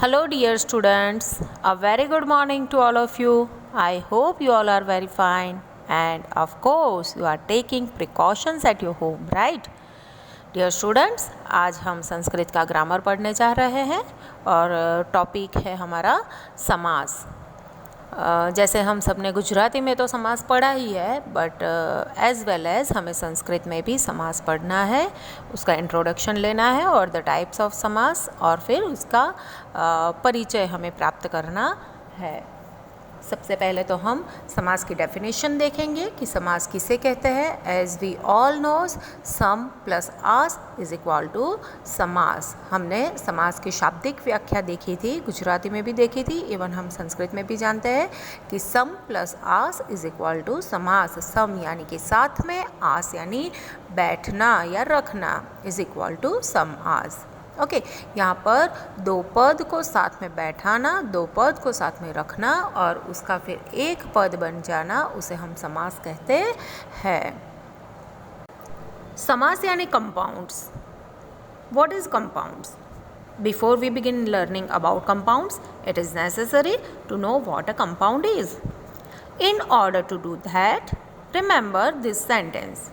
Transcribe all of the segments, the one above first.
Hello, dear students. A very good morning to all of you. I hope you all are very fine. And of course, you are taking precautions at your home, right? Dear students, आज हम संस्कृत का grammar पढ़ने जा रहे हैं और topic है हमारा समास। जैसे हम सब ने गुजराती में तो समास पढ़ा ही है, बट एज़ वेल एज़ हमें संस्कृत में भी समास पढ़ना है, उसका इंट्रोडक्शन लेना है और द टाइप्स ऑफ समास, और फिर उसका परिचय हमें प्राप्त करना है। सबसे पहले तो हम समास की डेफिनेशन देखेंगे कि समास किसे कहते हैं। एज वी ऑल नोज, सम प्लस आस इज इक्वल टू समास। हमने समास की शाब्दिक व्याख्या देखी थी, गुजराती में भी देखी थी, इवन हम संस्कृत में भी जानते हैं कि सम प्लस आस इज इक्वल टू समास। सम यानी कि साथ में, आस यानी बैठना या रखना, इज इक्वल टू सम आस। ओके, यहाँ पर दो पद को साथ में बैठाना, दो पद को साथ में रखना और उसका फिर एक पद बन जाना, उसे हम समास कहते हैं। समास यानी compounds. What is compounds? Before we begin learning about compounds, it is necessary to know what a compound is. In order to do that, remember this sentence: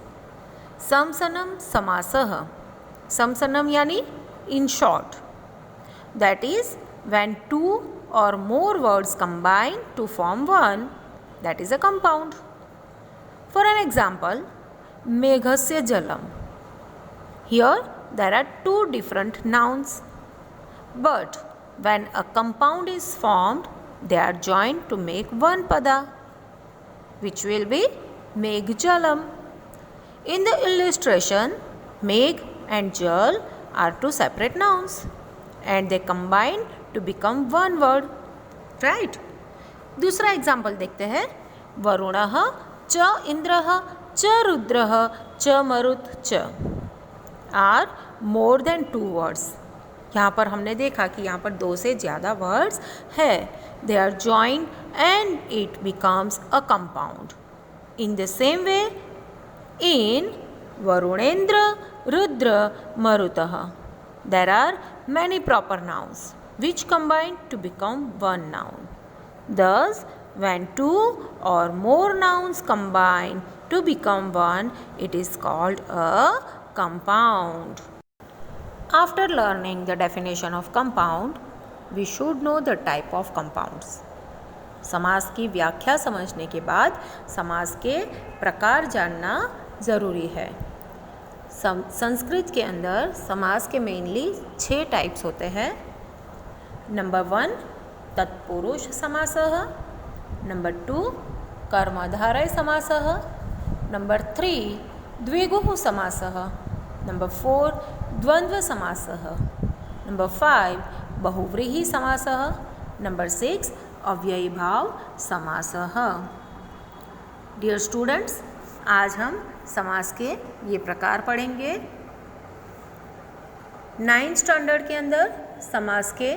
समसनम समासः। समसनम यानी in short, that is when two or more words combine to form one, that is a compound. For an example, meghasya jalam. Here there are two different nouns, but when a compound is formed, they are joined to make one pada, which will be meghjalam. In the illustration, megh and jal are two separate nouns and they combine to become one word, right? दूसरा example देखते हैं। वरुणः च इंद्रः च रुद्रः च मरुत् च are more than two words. यहाँ पर हमने देखा कि यहाँ पर दो से ज़्यादा वर्ड्स है। They are joined and it becomes a compound. In the same way, in Varunendra, Rudra, Marutah, there are many proper nouns which combine to become one noun. Thus, when two or more nouns combine to become one, it is called a compound. After learning the definition of compound, we should know the type of compounds. समास की व्याख्या समझने के बाद समास के प्रकार जानना ज़रूरी है। संस्कृत के अंदर समास के मेनली 6 टाइप्स होते हैं। नंबर 1 तत्पुरुष समासः, नंबर 2 कर्मधारय समासः, नंबर 3 द्विगुः समासः, नंबर 4 द्वंद्व समासः, नंबर 5 बहुव्रीहि समासः, नंबर 6 अव्ययीभाव समासः। डियर स्टूडेंट्स, आज हम समास के ये प्रकार पढ़ेंगे। 9th स्टैंडर्ड के अंदर समास के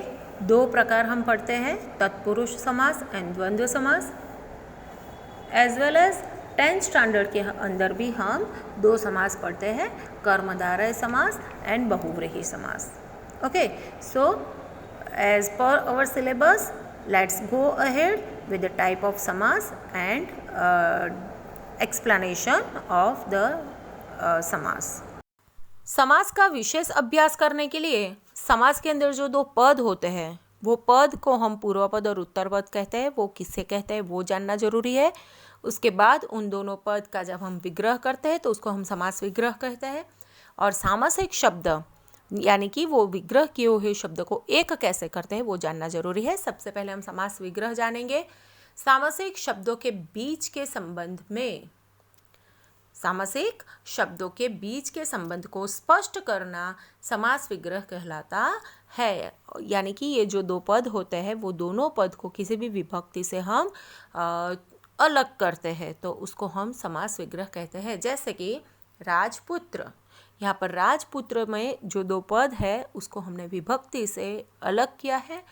2 प्रकार हम पढ़ते हैं, तत्पुरुष समास एंड द्वंद्व समास। As well as 10th standard के अंदर भी हम 2 समास पढ़ते हैं, कर्मधारय समास एंड बहुव्रीहि समास। Okay, so as per our syllabus, let's go ahead with the type of samas and explanation of the samas. समास का विशेष अभ्यास करने के लिए समास के अंदर जो 2 पद होते हैं, वो पद को हम पूर्व पद और उत्तर पद कहते हैं। वो किससे कहते हैं वो जानना जरूरी है। उसके बाद उन दोनों पद का जब हम विग्रह करते हैं तो उसको हम समास विग्रह कहते हैं। और सामासिक शब्द यानी कि वो विग्रह किए हुए शब्द को एक कैसे करते हैं वो जानना जरूरी है। सबसे पहले हम समास विग्रह जानेंगे। सामासिक शब्दों के बीच के संबंध में, सामासिक शब्दों के बीच के संबंध को स्पष्ट करना समास विग्रह कहलाता है। यानी कि ये जो 2 पद होते हैं वो दोनों पद को किसी भी विभक्ति से हम अलग करते हैं तो उसको हम समास विग्रह कहते हैं। जैसे कि राजपुत्र, यहाँ पर राजपुत्र में जो 2 पद है उसको हमने विभक्ति से अलग किया है,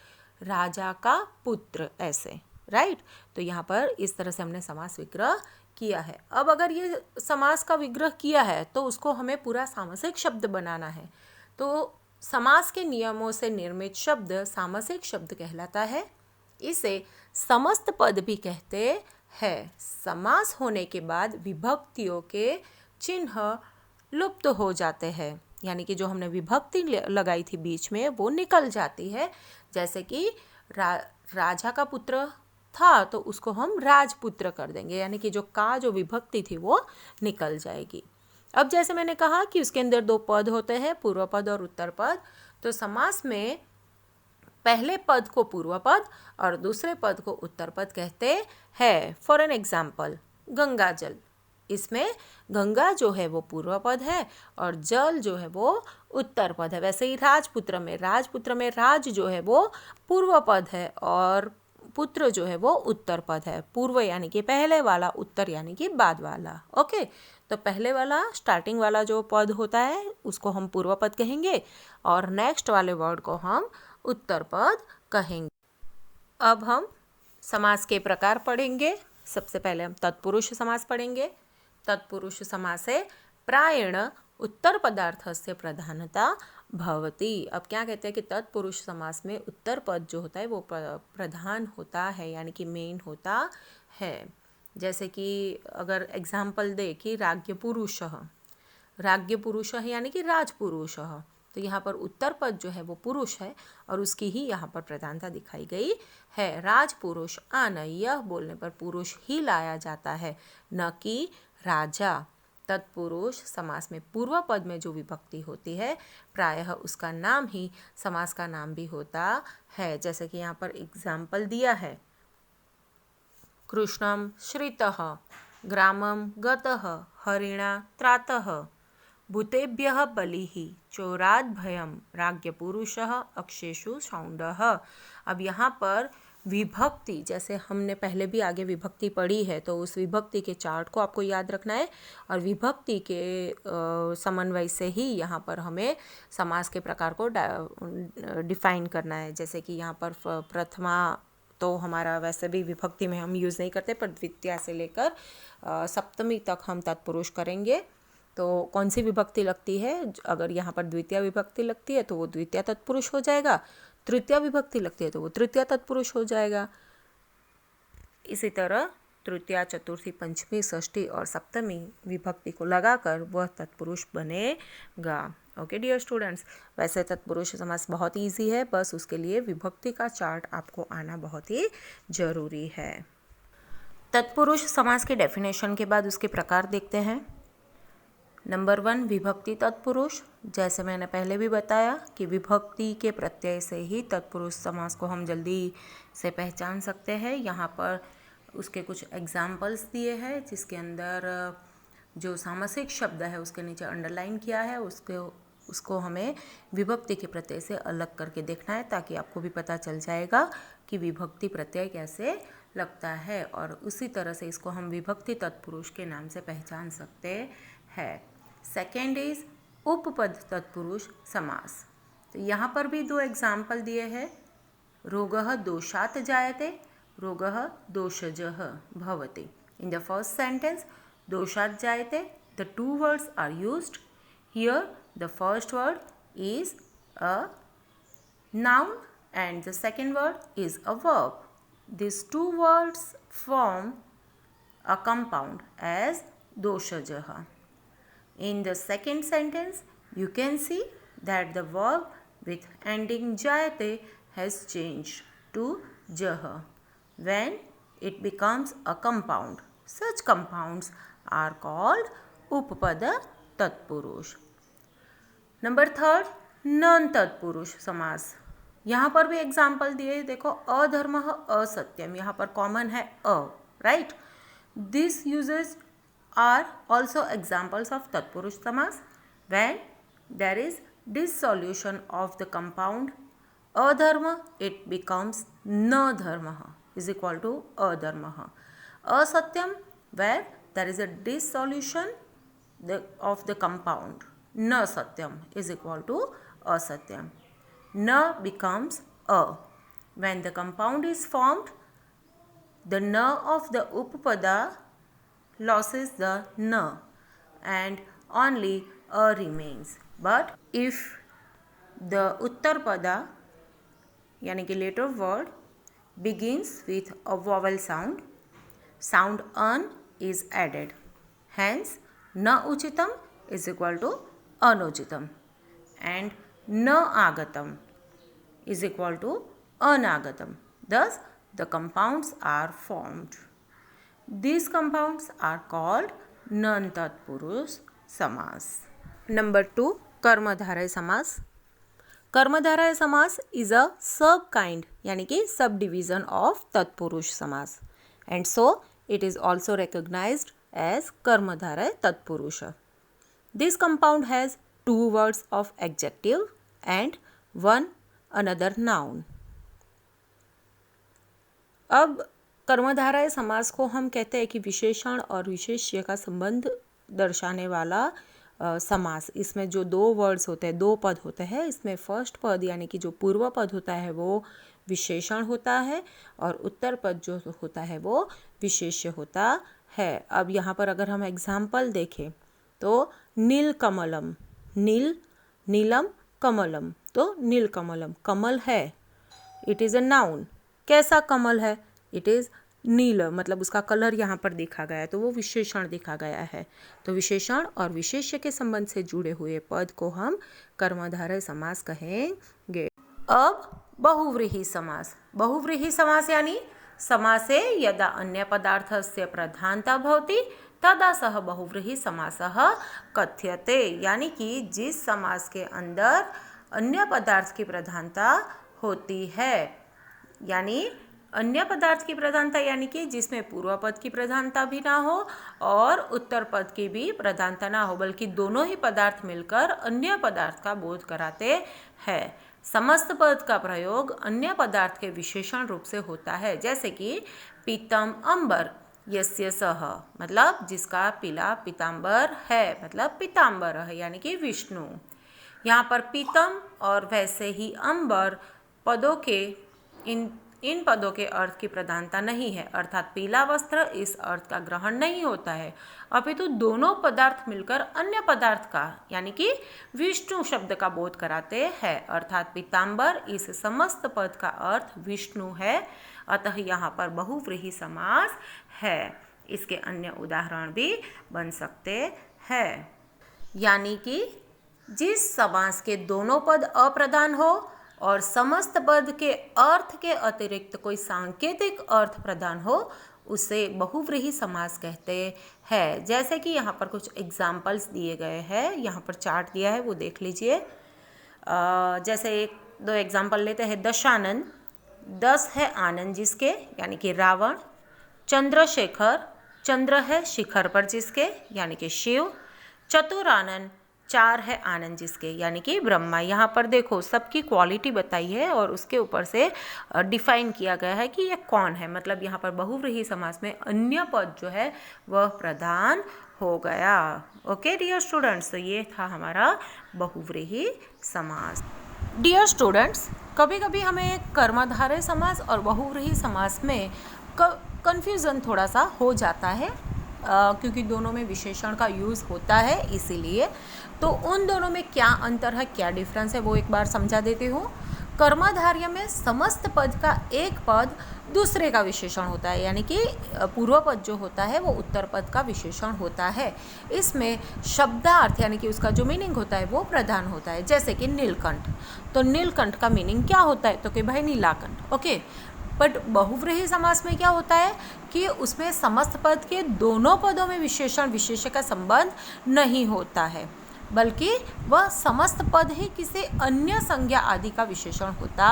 राजा का पुत्र, ऐसे, राइट। तो यहाँ पर इस तरह से हमने समास विग्रह किया है। अब अगर ये समास का विग्रह किया है तो उसको हमें पूरा सामासिक शब्द बनाना है। तो समास के नियमों से निर्मित शब्द सामासिक शब्द कहलाता है। इसे समस्त पद भी कहते हैं। समास होने के बाद विभक्तियों के चिन्ह लुप्त हो जाते हैं, यानी कि जो हमने विभक्ति लगाई थी बीच में वो निकल जाती है। जैसे कि राजा का पुत्र था तो उसको हम राजपुत्र कर देंगे, यानी कि जो विभक्ति थी वो निकल जाएगी। अब जैसे मैंने कहा कि उसके अंदर दो पद होते हैं, पूर्व पद और उत्तर पद। तो समास में पहले पद को पूर्व पद और दूसरे पद को उत्तर पद कहते हैं। फॉर एन एग्जाम्पल, गंगा जल, इसमें गंगा जो है वो पूर्व पद है और जल जो है वो उत्तर पद है। वैसे ही राजपुत्र में राज जो है वो पूर्व पद है और पुत्र जो है वो उत्तर पद है। पूर्व यानी कि पहले वाला, उत्तर यानी कि बाद वाला। ओके, तो पहले वाला स्टार्टिंग वाला जो पद होता है उसको हम पूर्व पद कहेंगे और नेक्स्ट वाले वर्ड को हम उत्तर पद कहेंगे। अब हम समास के प्रकार पढ़ेंगे। सबसे पहले हम तत्पुरुष समास पढ़ेंगे। तत्पुरुष समासे प्रायेण उत्तर पदार्थस्य प्रधानता भवति। अब क्या कहते हैं कि तत्पुरुष समास में उत्तर पद जो होता है वो प्रधान होता है, यानी कि मेन होता है। जैसे कि अगर एग्जाम्पल दे कि राज्ञ पुरुष यानी कि राजपुरुष, तो यहाँ पर उत्तर पद जो है वो पुरुष है और उसकी ही यहाँ पर प्रधानता दिखाई गई है। राजपुरुष आनय्य बोलने पर पुरुष ही लाया जाता है, न कि राजा। तत्पुरुष समास में पूर्व पद में जो विभक्ति होती है प्रायः उसका नाम ही समास का नाम भी होता है। जैसे कि यहाँ पर एग्जाम्पल दिया है, कृष्णम श्रितः, ग्रामम गतः, हरिणा त्रातः, भूतेभ्यः बलिः, चोरात् भयं, राज्ञपुरुषः, अक्षेषु शौण्डः। अब यहाँ पर विभक्ति, जैसे हमने पहले भी आगे विभक्ति पढ़ी है तो उस विभक्ति के चार्ट को आपको याद रखना है और विभक्ति के समन्वय से ही यहाँ पर हमें समास के प्रकार को डिफाइन करना है। जैसे कि यहाँ पर प्रथमा तो हमारा वैसे भी विभक्ति में हम यूज़ नहीं करते, पर द्वितीया से लेकर सप्तमी तक हम तत्पुरुष करेंगे। तो कौन सी विभक्ति लगती है, अगर यहाँ पर द्वितीय विभक्ति लगती है तो वो द्वितीय तत्पुरुष हो जाएगा, तृतीय विभक्ति लगती है तो वो तृतीय तत्पुरुष हो जाएगा। इसी तरह तृतीया, चतुर्थी, पंचमी, षष्ठी और सप्तमी विभक्ति को लगाकर वह तत्पुरुष बनेगा। ओके डियर स्टूडेंट्स, वैसे तत्पुरुष समास बहुत ईजी है, बस उसके लिए विभक्ति का चार्ट आपको आना बहुत ही जरूरी है। तत्पुरुष समास के डेफिनेशन के बाद उसके प्रकार देखते हैं। नंबर 1, विभक्ति तत्पुरुष। जैसे मैंने पहले भी बताया कि विभक्ति के प्रत्यय से ही तत्पुरुष समास को हम जल्दी से पहचान सकते हैं। यहाँ पर उसके कुछ एग्जाम्पल्स दिए हैं, जिसके अंदर जो सामासिक शब्द है उसके नीचे अंडरलाइन किया है, उसको हमें विभक्ति के प्रत्यय से अलग करके देखना है, ताकि आपको भी पता चल जाएगा कि विभक्ति प्रत्यय कैसे लगता है, और उसी तरह से इसको हम विभक्ति तत्पुरुष के नाम से पहचान सकते हैं। सेकेंड इज उपपद तत्पुरुष समास। तो यहाँ पर भी 2 एग्जाम्पल दिए हैं। रोगः दोषात् जायते, रोगः दोषजः भवति। In the first sentence, दोषात् जायते, the 2 words are used. Here the first word is a noun and the second word is a verb. These 2 words form a compound as doshajah. In the second sentence, you can see that the verb with ending jayate has changed to jah when it becomes a compound. Such compounds are called उपपद तत्पुरुष. Number 3, non तत्पुरुष समास. यहाँ पर भी example दिए, देखो अधर्मः असत्यम, यहाँ पर कॉमन है uh, right. This uses are also examples of Tatpurush Samas when there is dissolution of the compound adharma, it becomes na dharma is equal to adharma. Asatyam, where there is a dissolution of the compound na satyam is equal to asatyam. Na becomes a. When the compound is formed, the na of the upapada loses the na and only a remains. But if the उत्तरपदा यानी कि latter word begins with a vowel sound. Sound an is added. Hence, na uchitam is equal to anuchitam, and na agatam is equal to anagatam. Thus, the compounds are formed. These compounds are called non-tatpurush samas. Number 2, कर्मधारय समास. कर्मधारय समास is a sub kind यानी कि sub division of तत्पुरुष समास, and so it is also recognized as कर्मधारय तत्पुरुष. This compound has 2 words of adjective and 1 another noun. अब कर्मधारय समास को हम कहते हैं कि विशेषण और विशेष्य का संबंध दर्शाने वाला समास. इसमें जो 2 वर्ड्स होते हैं, 2 पद होते हैं, इसमें फर्स्ट पद यानी कि जो पूर्व पद होता है वो विशेषण होता है और उत्तर पद जो होता है वो विशेष्य होता है. अब यहाँ पर अगर हम एग्जाम्पल देखें तो नील कमलम, नील, नीलम, कमलम, तो नील कमलम कमल है, इट इज़ अ नाउन. कैसा कमल है? इट इज़ नील, मतलब उसका कलर यहाँ पर देखा गया है तो वो विशेषण देखा गया है. तो विशेषण और विशेष्य के संबंध से जुड़े हुए पद को हम कर्मधारय समास कहेंगे. अब बहुव्रीहि समास. बहुव्रीहि समास यानी समासे यदा अन्य पदार्थस्य प्रधानता भवति तदा सह बहुव्रीहि समासः कथ्यते. यानी कि जिस समास के अंदर अन्य पदार्थ की प्रधानता होती है, यानी अन्य पदार्थ की प्रधानता यानी कि जिसमें पूर्व पद की प्रधानता भी ना हो और उत्तर पद की भी प्रधानता ना हो, बल्कि दोनों ही पदार्थ मिलकर अन्य पदार्थ का बोध कराते हैं. समस्त पद का प्रयोग अन्य पदार्थ के विशेषण रूप से होता है, जैसे कि पीतम अंबर यस्य सह, मतलब जिसका पीला पीतांबर है, मतलब पीतांबर है यानी कि विष्णु. यहाँ पर पीतम और वैसे ही अंबर पदों के इन पदों के अर्थ की प्रधानता नहीं है, अर्थात पीला वस्त्र इस अर्थ का ग्रहण नहीं होता है, अपितु दोनों पदार्थ मिलकर अन्य पदार्थ का यानी कि विष्णु शब्द का बोध कराते हैं, अर्थात पीतांबर इस समस्त पद का अर्थ विष्णु है. अतः यहाँ पर बहुव्रीहि समास है. इसके अन्य उदाहरण भी बन सकते हैं, यानी कि जिस समास के दोनों पद अप्रधान हो और समस्त पद के अर्थ के अतिरिक्त कोई सांकेतिक अर्थ प्रदान हो उसे बहुव्रीहि समास कहते हैं. जैसे कि यहाँ पर कुछ एग्जाम्पल्स दिए गए हैं, यहाँ पर चार्ट दिया है वो देख लीजिए. जैसे 1-2 एग्जाम्पल लेते हैं. दशानन, 10 है आनंद जिसके यानी कि रावण. चंद्रशेखर, चंद्र है शिखर पर जिसके यानी कि शिव. चतुरानन, 4 है आनंद जिसके यानी कि ब्रह्मा. यहाँ पर देखो सबकी क्वालिटी बताई है और उसके ऊपर से डिफाइन किया गया है कि ये कौन है, मतलब यहाँ पर बहुव्रीहि समास में अन्य पद जो है वह प्रधान हो गया. ओके डियर स्टूडेंट्स, तो ये था हमारा बहुव्रीहि समास. डियर स्टूडेंट्स, कभी कभी हमें कर्मधारय समास और बहुव्रीहि समास में कन्फ्यूज़न थोड़ा सा हो जाता है, क्योंकि दोनों में विशेषण का यूज़ होता है, इसीलिए. तो उन दोनों में क्या अंतर है, क्या डिफरेंस है, वो एक बार समझा देती हूँ. कर्मधारय में समस्त पद का एक पद दूसरे का विशेषण होता है, यानी कि पूर्व पद जो होता है वो उत्तर पद का विशेषण होता है. इसमें शब्दार्थ यानी कि उसका जो मीनिंग होता है वो प्रधान होता है. जैसे कि नीलकंठ, तो नीलकंठ का मीनिंग क्या होता है, तो कि भाई नीलाकंठ. ओके. बट बहुव्रीहि समास में क्या होता है कि उसमें समस्त पद के दोनों पदों में विशेषण विशेष्य का संबंध नहीं होता है, बल्कि वह समस्त पद ही किसी अन्य संज्ञा आदि का विशेषण होता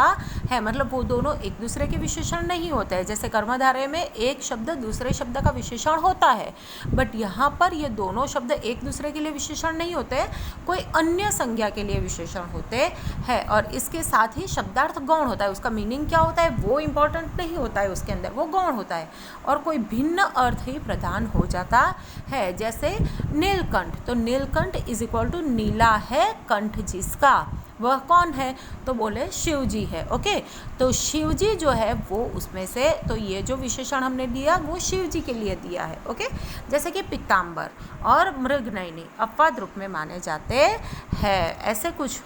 है. मतलब वो दोनों एक दूसरे के विशेषण नहीं होते हैं. जैसे कर्मधारय में एक शब्द दूसरे शब्द का विशेषण होता है, बट यहाँ पर ये दोनों शब्द एक दूसरे के लिए विशेषण नहीं होते, कोई अन्य संज्ञा के लिए विशेषण होते हैं. और इसके साथ ही शब्दार्थ गौण होता है. उसका मीनिंग क्या होता है वो इम्पोर्टेंट नहीं होता है, उसके अंदर वो गौण होता है और कोई भिन्न अर्थ ही प्रदान हो जाता है. जैसे नीलकंठ, तो नीलकंठ इज इक्वल टू नीला है कंठ जिसका, वह कौन है? तो बोले शिव जी है। ओके, तो शिव जी जो है वो उसमें से, तो ये जो विशेषण हमने दिया वो शिव जी के लिए दिया है। ओके, जैसे कि पीताम्बर और मृगनयनी अपवाद रूप में माने जाते हैं। ऐसे कुछ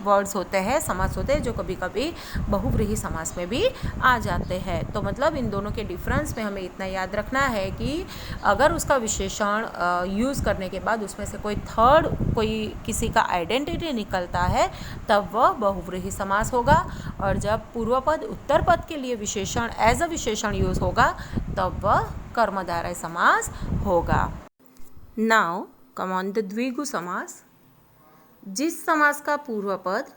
वर्ड्स होते हैं, समास होते हैं जो कभी कभी बहुव्रीहि समास में भी आ जाते हैं। तो मतलब इन दोनों के डिफरेंस में हमें इतना याद रखना है कि अगर उसका विशेषण यूज़ करने के बाद उसमें से कोई थर्ड कोई किसी का आइडेंटिटी निकलता है तब वह बहुव्रीहि समास होगा, और जब पूर्वपद उत्तरपद के लिए विशेषण एज अ विशेषण यूज़ होगा तब वह कर्मधारय समास होगा। नाउ कम ऑन द द्विगु समास। जिस समास का पूर्वपद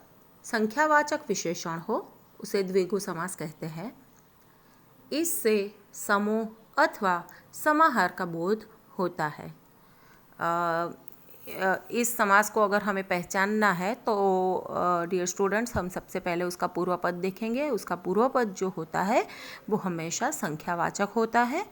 संख्यावाचक विशेषण हो उसे द्विगु समास कहते हैं। इससे समूह अथवा समाहार का बोध होता है। इस समास को अगर हमें पहचानना है तो डियर स्टूडेंट्स, हम सबसे पहले उसका पूर्वपद देखेंगे। उसका पूर्वपद जो होता है वो हमेशा संख्यावाचक होता है,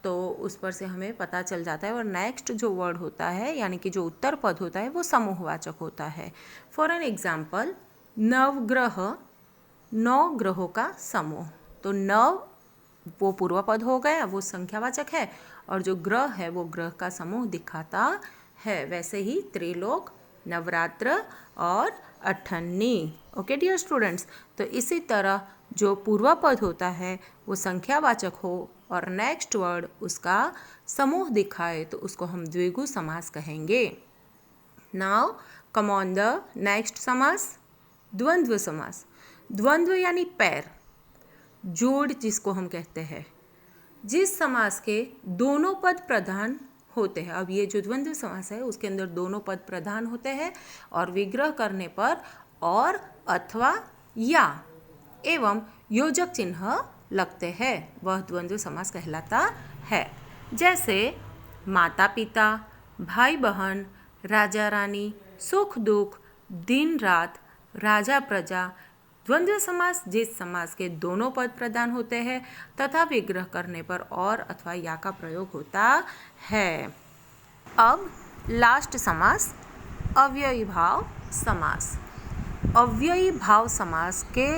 तो उस पर से हमें पता चल जाता है। और नेक्स्ट जो वर्ड होता है यानी कि जो उत्तर पद होता है वो समूहवाचक होता है। फॉर एन एग्जाम्पल, नवग्रह, 9 ग्रहों का समूह। तो नव वो पूर्वपद हो गया, वो संख्यावाचक है, और जो ग्रह है वो ग्रह का समूह दिखाता है। वैसे ही त्रिलोक, नवरात्र और अठन्नी। ओके डियर स्टूडेंट्स, तो इसी तरह जो पूर्वपद होता है वो संख्यावाचक हो और नेक्स्ट वर्ड उसका समूह दिखाए तो उसको हम द्विगु समास कहेंगे। Now come on the next समास, द्वंद्व समास। द्वंद्व यानी पैर, जोड़ जिसको हम कहते हैं। जिस समास के दोनों पद प्रधान होते हैं, अब ये जो द्वंद्व समास है उसके अंदर दोनों पद प्रधान होते हैं और विग्रह करने पर और, अथवा, या एवं योजक चिन्ह लगते हैं, वह द्वंद्व समास कहलाता है। जैसे माता पिता, भाई बहन, राजा रानी, सुख दुख, दिन रात, राजा प्रजा। द्वंद्व समास जिस समास के दोनों पद प्रधान होते हैं तथा विग्रह करने पर और अथवा या का प्रयोग होता है। अब लास्ट समास, अव्ययी भाव समास। अव्ययी भाव समास के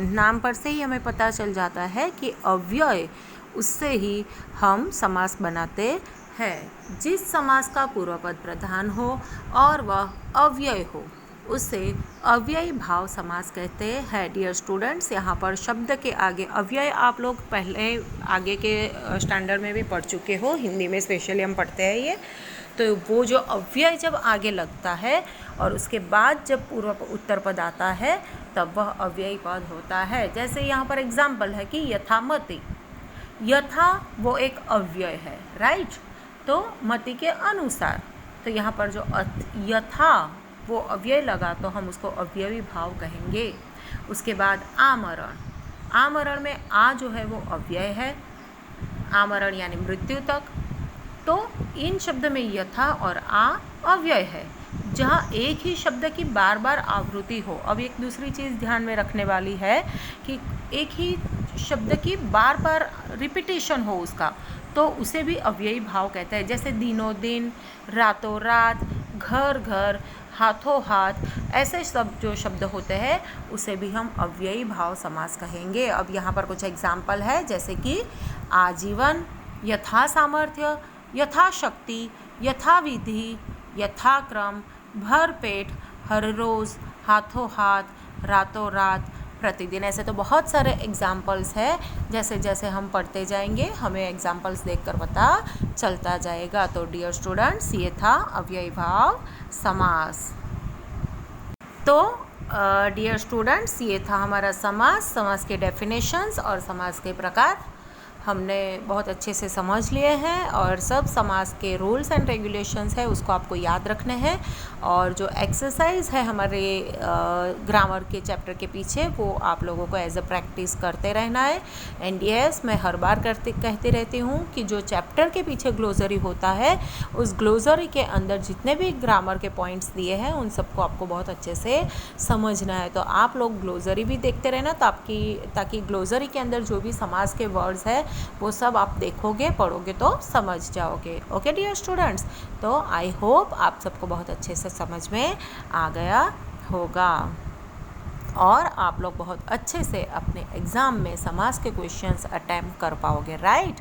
नाम पर से ही हमें पता चल जाता है कि अव्यय, उससे ही हम समास बनाते हैं। जिस समास का पूर्वपद प्रधान हो और वह अव्यय हो उसे अव्ययी भाव समास कहते हैं। डियर स्टूडेंट्स, यहाँ पर शब्द के आगे अव्यय आप लोग पहले आगे के स्टैंडर्ड में भी पढ़ चुके हो, हिंदी में स्पेशली हम पढ़ते हैं ये। तो वो जो अव्यय जब आगे लगता है और उसके बाद जब पूर्व उत्तर पद आता है तब वह अव्ययी पद होता है। जैसे यहाँ पर एग्जाम्पल है कि यथामति, यथा वो एक अव्यय है, राइट, तो मति के अनुसार। तो यहाँ पर जो यथा वो अव्यय लगा तो हम उसको अव्ययी भाव कहेंगे। उसके बाद आमरण, आमरण में आ जो है वो अव्यय है, आमरण यानी मृत्यु तक। तो इन शब्द में यथा और आ अव्यय है। जहाँ एक ही शब्द की बार बार आवृत्ति हो, अब एक दूसरी चीज़ ध्यान में रखने वाली है कि एक ही शब्द की बार बार रिपीटेशन हो उसका, तो उसे भी अव्ययी भाव कहते हैं। जैसे दिनों दिन, रातों रात, घर घर, हाथों हाथ, ऐसे सब जो शब्द होते हैं उसे भी हम अव्ययी भाव समास कहेंगे। अब यहाँ पर कुछ एग्जाम्पल है, जैसे कि आजीवन, यथा सामर्थ्य, यथाशक्ति, यथाविधि, यथाक्रम, भरपेट, हर रोज़, हाथों हाथ, रातों रात, प्रतिदिन। ऐसे तो बहुत सारे एग्जाम्पल्स हैं, जैसे जैसे हम पढ़ते जाएंगे हमें एग्जाम्पल्स देखकर पता चलता जाएगा। तो डियर स्टूडेंट्स, ये था अव्ययी भाव समास। तो डियर स्टूडेंट्स, ये था हमारा समास, समास के डेफिनेशंस और समास के प्रकार हमने बहुत अच्छे से समझ लिए हैं, और सब समास के रूल्स एंड रेगुलेशंस है उसको आपको याद रखने हैं। और जो एक्सरसाइज है हमारे ग्रामर के चैप्टर के पीछे, वो आप लोगों को एज अ प्रैक्टिस करते रहना है। एंड यस, मैं हर बार कहती रहती हूँ कि जो चैप्टर के पीछे ग्लोसरी होता है उस ग्लोसरी के अंदर जितने भी ग्रामर के पॉइंट्स दिए हैं उन सबको आपको बहुत अच्छे से समझना है। तो आप लोग ग्लोसरी भी देखते रहना ताकि ग्लोसरी के अंदर जो भी समास के वर्ड्स है वो सब आप देखोगे, पढ़ोगे तो समझ जाओगे। ओके डियर स्टूडेंट्स, तो आई होप आप सबको बहुत अच्छे से समझ में आ गया होगा और आप लोग बहुत अच्छे से अपने एग्ज़ाम में समास के क्वेश्चंस अटेम्प्ट कर पाओगे, राइट।